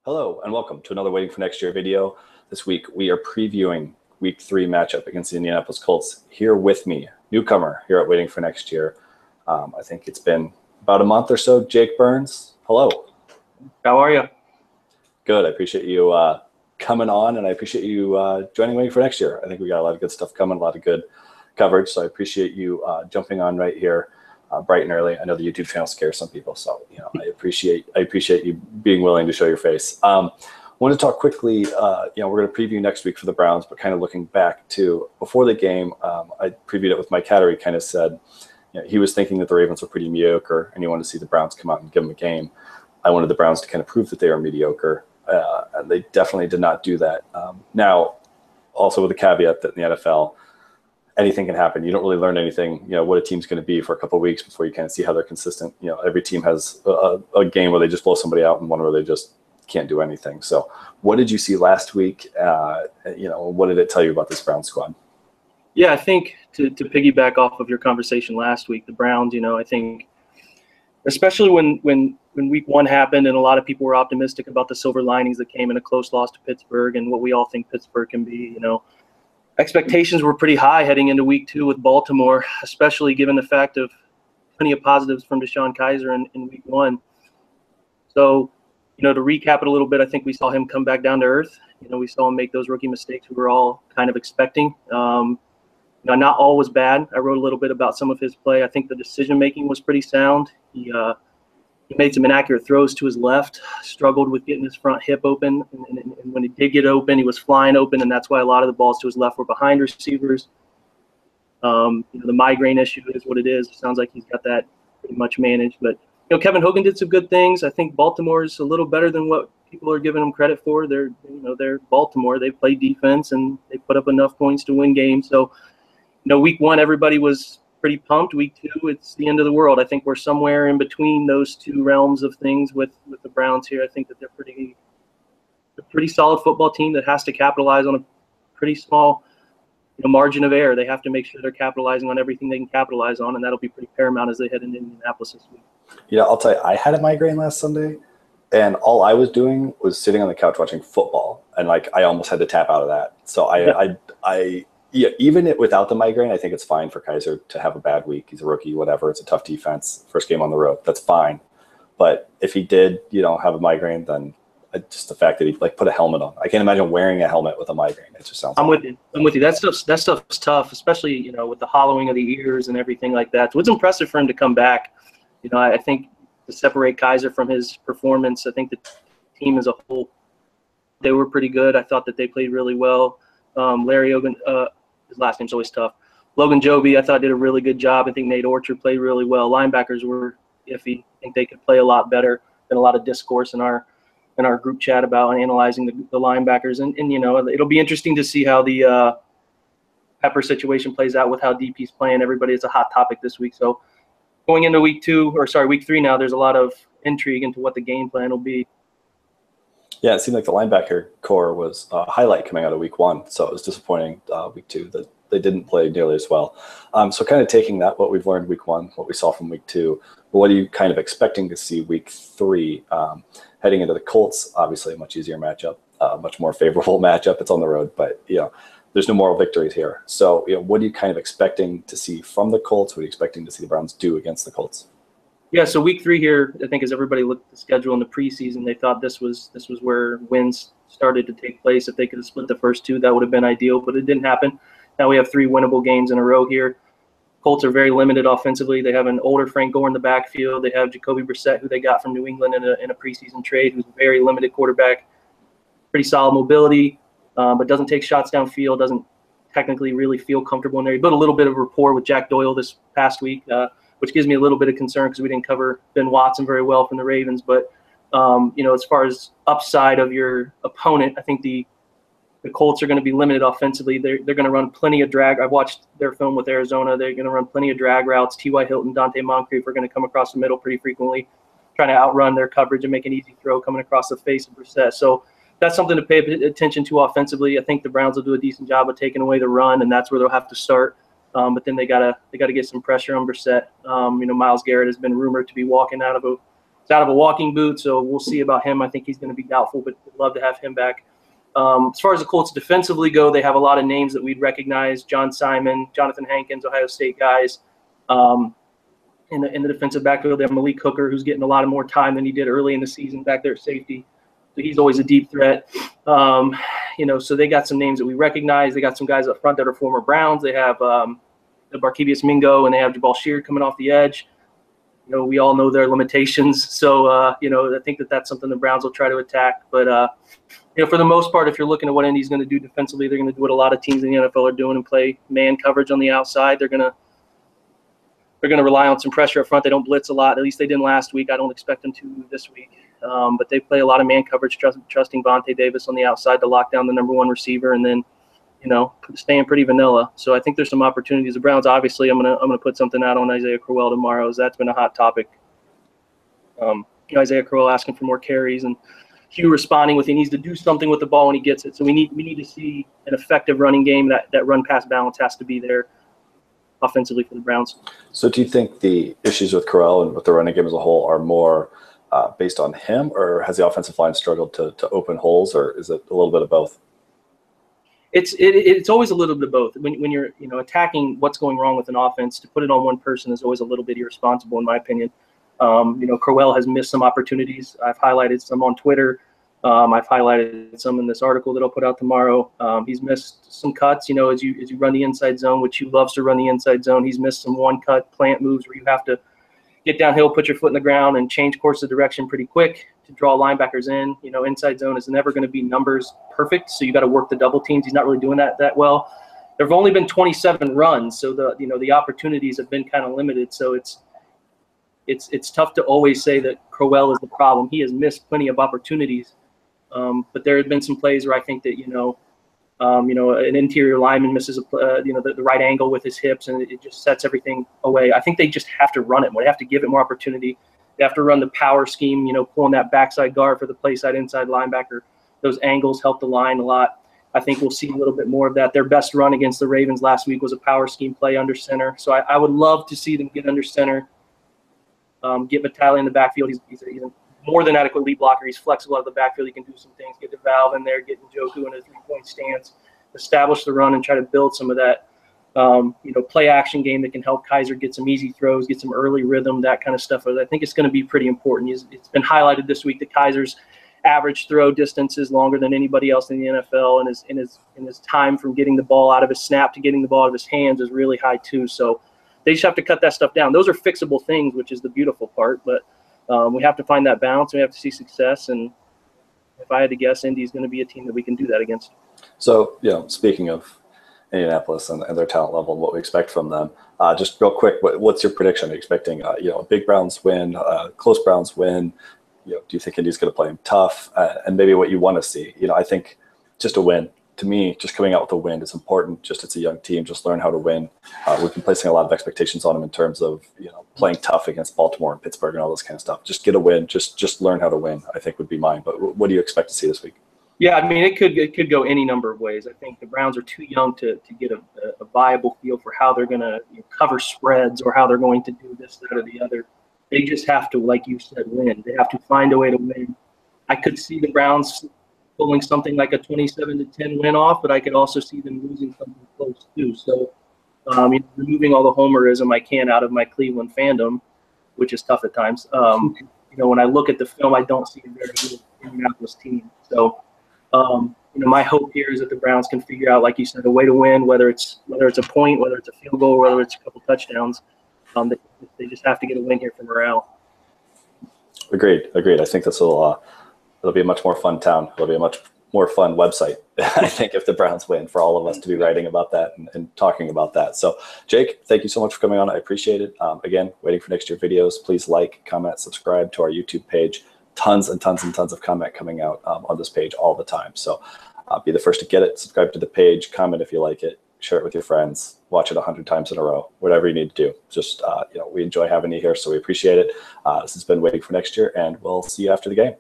Hello and welcome to another Waiting for Next Year video. This week we are previewing Week 3 matchup against the Indianapolis Colts. Here with me, newcomer here at Waiting for Next Year. I think it's been about a month or so. Jake Burns, hello. How are you? Good. I appreciate you coming on, and I appreciate you joining Waiting for Next Year. I think we got a lot of good stuff coming, a lot of good coverage. So I appreciate you jumping on right here. Bright and early. I know the YouTube channel scares some people, so I appreciate you being willing to show your face. I want to talk quickly. We're going to preview next week for the Browns, but kind of looking back to before the game, I previewed it with Mike Hatter. He kind of said he was thinking that the Ravens were pretty mediocre, and he wanted to see the Browns come out and give them a game. I wanted the Browns to kind of prove that they are mediocre, and they definitely did not do that. Now, also with the caveat that in the NFL, anything can happen. You don't really learn anything, what a team's going to be for a couple of weeks before you kind of see how they're consistent. Every team has a game where they just blow somebody out and one where they just can't do anything. So what did you see last week? What did it tell you about this Browns squad? Yeah, I think to piggyback off of your conversation last week, the Browns, I think especially when week 1 happened and a lot of people were optimistic about the silver linings that came in a close loss to Pittsburgh and what we all think Pittsburgh can be, expectations were pretty high heading into week 2 with Baltimore, especially given the fact of plenty of positives from Deshaun Kaiser in week 1. So, to recap it a little bit, I think we saw him come back down to earth. We saw him make those rookie mistakes we were all kind of expecting. Not all was bad. I wrote a little bit about some of his play. I think the decision-making was pretty sound. He made some inaccurate throws to his left, struggled with getting his front hip open, and when he did get open, he was flying open, and that's why a lot of the balls to his left were behind receivers. The migraine issue is what it is. It sounds like he's got that pretty much managed. But, Kevin Hogan did some good things. I think Baltimore is a little better than what people are giving them credit for. They're Baltimore. They play defense, and they put up enough points to win games. So, week 1, everybody was pretty pumped. Week 2, it's the end of the world. I think we're somewhere in between those two realms of things with the Browns here. I think that they're a pretty solid football team that has to capitalize on a pretty small margin of error. They have to make sure they're capitalizing on everything they can capitalize on, and that'll be pretty paramount as they head into Indianapolis this week. I'll tell you, I had a migraine last Sunday, and all I was doing was sitting on the couch watching football, and I almost had to tap out of that. So even without the migraine, I think it's fine for Kaiser to have a bad week. He's a rookie, whatever. It's a tough defense. First game on the road. That's fine. But if he did, have a migraine, then just the fact that he put a helmet on. I can't imagine wearing a helmet with a migraine. It just sounds. I'm with you. That stuff's tough, especially with the hollowing of the ears and everything like that. So it's impressive for him to come back. I think to separate Kaiser from his performance, I think the team as a whole, they were pretty good. I thought that they played really well. Larry Ogun. His last name's always tough. Logan Joby, I thought, did a really good job. I think Nate Orchard played really well. Linebackers were iffy. I think they could play a lot better. Been a lot of discourse in our group chat about analyzing the linebackers. And it'll be interesting to see how the Pepper situation plays out with how DP's playing. Everybody, it's a hot topic this week. So going into week 3 now, there's a lot of intrigue into what the game plan will be. Yeah, it seemed like the linebacker core was a highlight coming out of week 1. So it was disappointing week 2 that they didn't play nearly as well. So kind of taking that, what we've learned week 1, what we saw from week 2, but what are you kind of expecting to see week 3? Heading into the Colts, obviously a much easier matchup, much more favorable matchup. It's on the road, but there's no moral victories here. So what are you kind of expecting to see from the Colts? What are you expecting to see the Browns do against the Colts? Yeah, so week 3 here, I think as everybody looked at the schedule in the preseason, they thought this was where wins started to take place. If they could have split the first 2, that would have been ideal, but it didn't happen. Now we have 3 winnable games in a row here. Colts are very limited offensively. They have an older Frank Gore in the backfield. They have Jacoby Brissett, who they got from New England in a preseason trade, who's a very limited quarterback, pretty solid mobility, but doesn't take shots downfield, doesn't technically really feel comfortable in there. He built a little bit of rapport with Jack Doyle this past week, which gives me a little bit of concern because we didn't cover Ben Watson very well from the Ravens. But, as far as upside of your opponent, I think the Colts are going to be limited offensively. They're going to run plenty of drag. I've watched their film with Arizona. They're going to run plenty of drag routes. T.Y. Hilton, Dante Moncrief are going to come across the middle pretty frequently, trying to outrun their coverage and make an easy throw coming across the face of Brissett. So that's something to pay attention to offensively. I think the Browns will do a decent job of taking away the run, and that's where they'll have to start. But then they gotta get some pressure on Brissett. Myles Garrett has been rumored to be walking out of It's out of a walking boot, so we'll see about him. I think he's going to be doubtful, but we'd love to have him back. As far as the Colts defensively go, they have a lot of names that we'd recognize. John Simon, Jonathan Hankins, Ohio State guys. In the defensive backfield, they have Malik Hooker, who's getting a lot more time than he did early in the season back there at safety. So he's always a deep threat. So they got some names that we recognize. They got some guys up front that are former Browns. They have Barkevious Mingo, and they have Jabal Sheard coming off the edge. We all know their limitations. So, I think that's something the Browns will try to attack. But, for the most part, if you're looking at what Indy's going to do defensively, they're going to do what a lot of teams in the NFL are doing and play man coverage on the outside. They're going to rely on some pressure up front. They don't blitz a lot. At least they didn't last week. I don't expect them to this week. But they play a lot of man coverage, trusting Vontae Davis on the outside to lock down the number one receiver, and then, staying pretty vanilla. So I think there's some opportunities. The Browns, obviously, I'm gonna put something out on Isaiah Crowell tomorrow, as that's been a hot topic. Isaiah Crowell asking for more carries, and Hugh responding with he needs to do something with the ball when he gets it. So we need to see an effective running game. That run-pass balance has to be there offensively for the Browns. So do you think the issues with Crowell and with the running game as a whole are more based on him, or has the offensive line struggled to open holes, or is it a little bit of both? It's always a little bit of both. When you're attacking what's going wrong with an offense, to put it on one person is always a little bit irresponsible, in my opinion. Crowell has missed some opportunities. I've highlighted some on Twitter. I've highlighted some in this article that I'll put out tomorrow. He's missed some cuts. As you run the inside zone, which he loves to run the inside zone. He's missed some one-cut plant moves where you have to get downhill, put your foot in the ground, and change course of direction pretty quick to draw linebackers in. Inside zone is never going to be numbers perfect, so you got to work the double teams. He's not really doing that well. There have only been 27 runs, so the opportunities have been kind of limited. So it's tough to always say that Crowell is the problem. He has missed plenty of opportunities, but there have been some plays where I think that an interior lineman misses the right angle with his hips, and it just sets everything away. I think they just have to run it more. They have to give it more opportunity. They have to run the power scheme, pulling that backside guard for the play side inside linebacker. Those angles help the line a lot. I think we'll see a little bit more of that. Their best run against the Ravens last week was a power scheme play under center. So I would love to see them get under center, get Vitale in the backfield. He's a more than adequate lead blocker. He's flexible out of the backfield. He can do some things, get the valve in there, get Njoku in a three-point stance, establish the run, and try to build some of that play action game that can help Kaiser get some easy throws, get some early rhythm, that kind of stuff. I think it's going to be pretty important. It's been highlighted this week that Kaiser's average throw distance is longer than anybody else in the NFL, and his time from getting the ball out of his snap to getting the ball out of his hands is really high too. So they just have to cut that stuff down. Those are fixable things, which is the beautiful part, but we have to find that balance. We have to see success, and if I had to guess, Indy's going to be a team that we can do that against. So, speaking of Indianapolis and their talent level and what we expect from them, just real quick, what's your prediction? Are you expecting a big Browns win, close Browns win? Do you think Indy's going to play them tough? And maybe what you want to see? I think just a win. To me, just coming out with a win is important. Just it's a young team. Just learn how to win. We've been placing a lot of expectations on them in terms of playing tough against Baltimore and Pittsburgh and all this kind of stuff. Just get a win. Just learn how to win, I think would be mine. But what do you expect to see this week? Yeah, I mean, it could go any number of ways. I think the Browns are too young to get a viable feel for how they're going to cover spreads or how they're going to do this, that, or the other. They just have to, like you said, win. They have to find a way to win. I could see the Browns pulling something like a 27-10 win off, but I could also see them losing something close too. So, removing all the homerism I can out of my Cleveland fandom, which is tough at times. When I look at the film, I don't see a very good Indianapolis team. So, my hope here is that the Browns can figure out, like you said, a way to win, whether it's a point, whether it's a field goal, whether it's a couple touchdowns. They just have to get a win here for morale. Agreed. I think it'll be a much more fun town. It'll be a much more fun website, I think, if the Browns win, for all of us to be writing about that and talking about that. So, Jake, thank you so much for coming on. I appreciate it. Again, waiting for next year videos. Please like, comment, subscribe to our YouTube page. Tons and tons and tons of content coming out on this page all the time. So be the first to get it. Subscribe to the page. Comment if you like it. Share it with your friends. Watch it 100 times in a row. Whatever you need to do. Just, we enjoy having you here, so we appreciate it. This has been Waiting for Next Year, and we'll see you after the game.